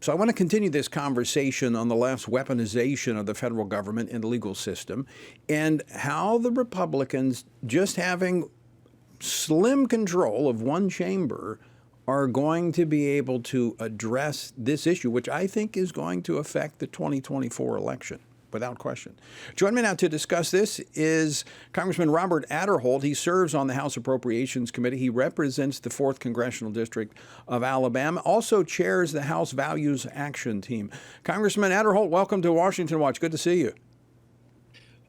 So I want to continue this conversation on the left's weaponization of the federal government and the legal system, and how the Republicans, just having slim control of one chamber, are going to be able to address this issue, which I think is going to affect the 2024 election, without question. Joining me now to discuss this is Congressman Robert Aderholt. He serves on the House Appropriations Committee. He represents the 4th Congressional District of Alabama, also chairs the House Values Action Team. Congressman Aderholt, welcome to Washington Watch. Good to see you.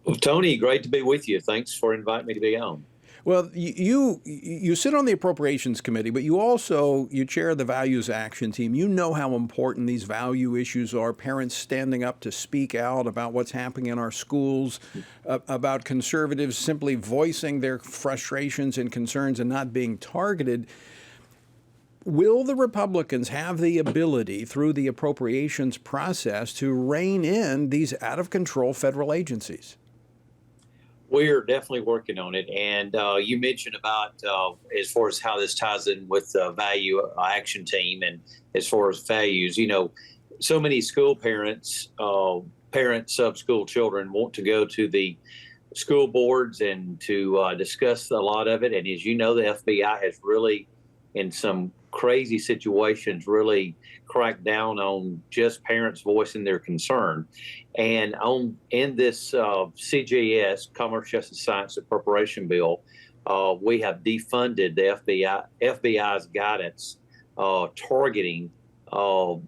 Well, Tony, great to be with you. Thanks for inviting me to be on. Well, you sit on the Appropriations Committee, but you chair the Values Action Team. You know how important these value issues are, parents standing up to speak out about what's happening in our schools, about conservatives simply voicing their frustrations and concerns and not being targeted. Will the Republicans have the ability through the appropriations process to rein in these out-of-control federal agencies? We're definitely working on it. And you mentioned about as far as how this ties in with the value action team and as far as values, so many school parents of school children want to go to the school boards and to discuss a lot of it. And as you know, the FBI has really, in some crazy situations, really cracked down on just parents voicing their concern. And in this CJS, Commerce, Justice, Science Appropriation Bill, we have defunded the FBI's guidance targeting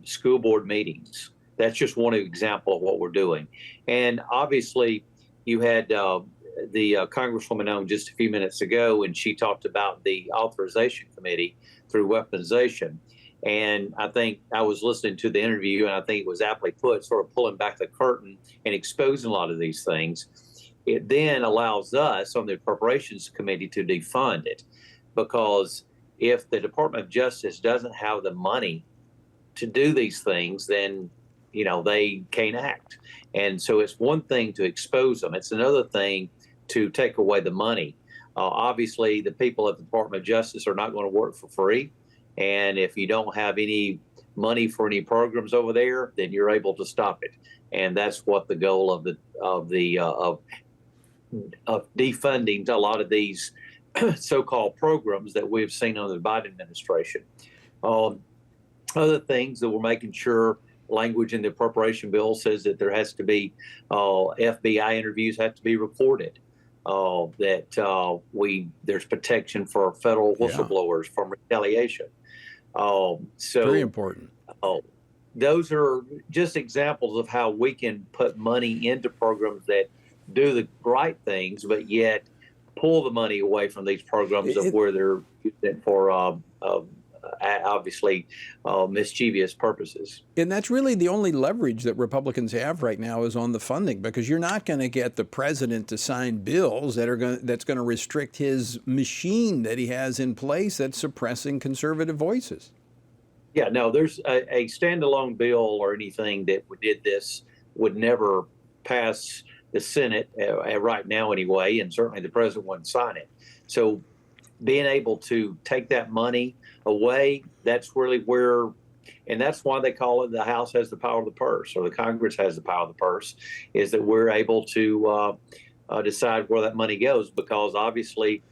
school board meetings. That's just one example of what we're doing. And obviously, you had the Congresswoman on just a few minutes ago, and she talked about the authorization committee through weaponization. And I think I was listening to the interview, and I think it was aptly put, sort of pulling back the curtain and exposing a lot of these things. It then allows us on the Appropriations Committee to defund it, because if the Department of Justice doesn't have the money to do these things, then they can't act. And so it's one thing to expose them. It's another thing to take away the money. Obviously, the people at the Department of Justice are not going to work for free. And if you don't have any money for any programs over there, then you're able to stop it. And that's what the goal of defunding a lot of these so-called programs that we've seen under the Biden administration. Other things that we're making sure, language in the appropriation bill says that there has to be FBI interviews have to be recorded. There's protection for federal whistleblowers from retaliation. So very important. Those are just examples of how we can put money into programs that do the right things, but yet pull the money away from these programs where they're used it for obviously mischievous purposes. And that's really the only leverage that Republicans have right now is on the funding, because you're not going to get the president to sign bills that's going to restrict his machine that he has in place that's suppressing conservative voices. Yeah, no, there's a standalone bill or anything that did this would never pass the Senate right now anyway, and certainly the president wouldn't sign it. So being able to take that money away, that's really where, and that's why they call it the House has the power of the purse, or the Congress has the power of the purse, is that we're able to decide where that money goes, because obviously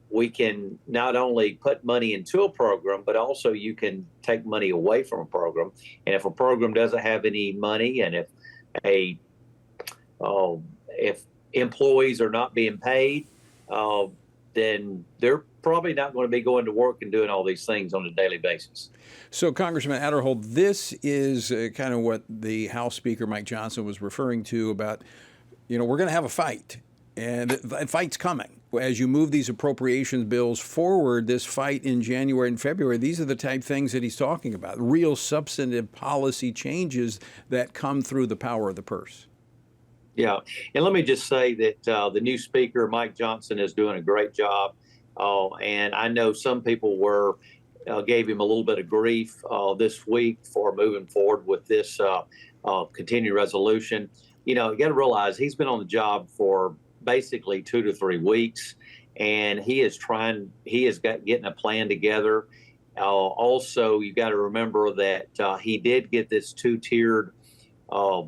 we can not only put money into a program, but also you can take money away from a program. And if a program doesn't have any money, and if employees are not being paid, then they're probably not going to be going to work and doing all these things on a daily basis. So, Congressman Aderholt, this is kind of what the House Speaker Mike Johnson was referring to about, we're going to have a fight, and the fight's coming. As you move these appropriations bills forward, this fight in January and February, these are the type things that he's talking about, real substantive policy changes that come through the power of the purse. Yeah, and let me just say that the new speaker, Mike Johnson, is doing a great job. And I know some people gave him a little bit of grief this week for moving forward with this continued resolution. You got to realize he's been on the job for basically 2 to 3 weeks, and he is getting a plan together. Also, you got to remember that he did get this two-tiered uh,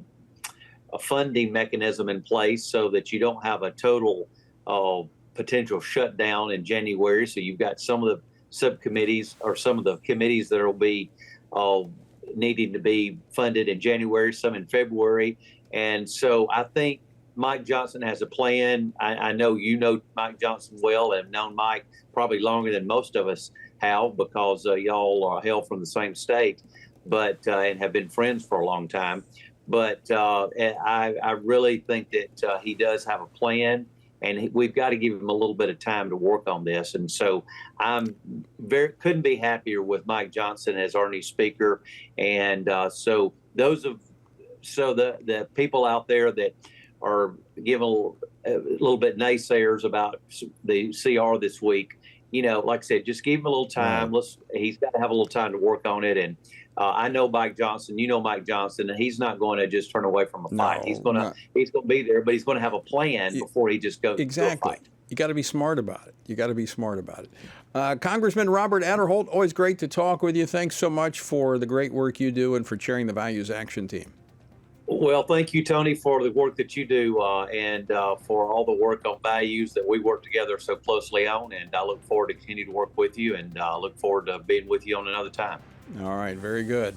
a funding mechanism in place so that you don't have a total potential shutdown in January. So you've got some of the subcommittees or some of the committees that will be uh, needing to be funded in January, some in February. And so I think Mike Johnson has a plan. I know you know Mike Johnson well and have known Mike probably longer than most of us have because y'all hail from the same state, but and have been friends for a long time. But I really think that he does have a plan, and we've got to give him a little bit of time to work on this. And so I'm couldn't be happier with Mike Johnson as our new speaker. And so the people out there that are giving a little bit naysayers about the CR this week, like I said, just give him a little time. Right. He's got to have a little time to work on it. And I know Mike Johnson. You know Mike Johnson, and he's not going to just turn away from a fight. No, He's going to be there, but he's going to have a plan before he just goes exactly. to a fight. You got to be smart about it. Congressman Robert Aderholt, always great to talk with you. Thanks so much for the great work you do and for chairing the Values Action Team. Well, thank you, Tony, for the work that you do and for all the work on values that we work together so closely on. And I look forward to continue to work with you and look forward to being with you on another time. All right, very good.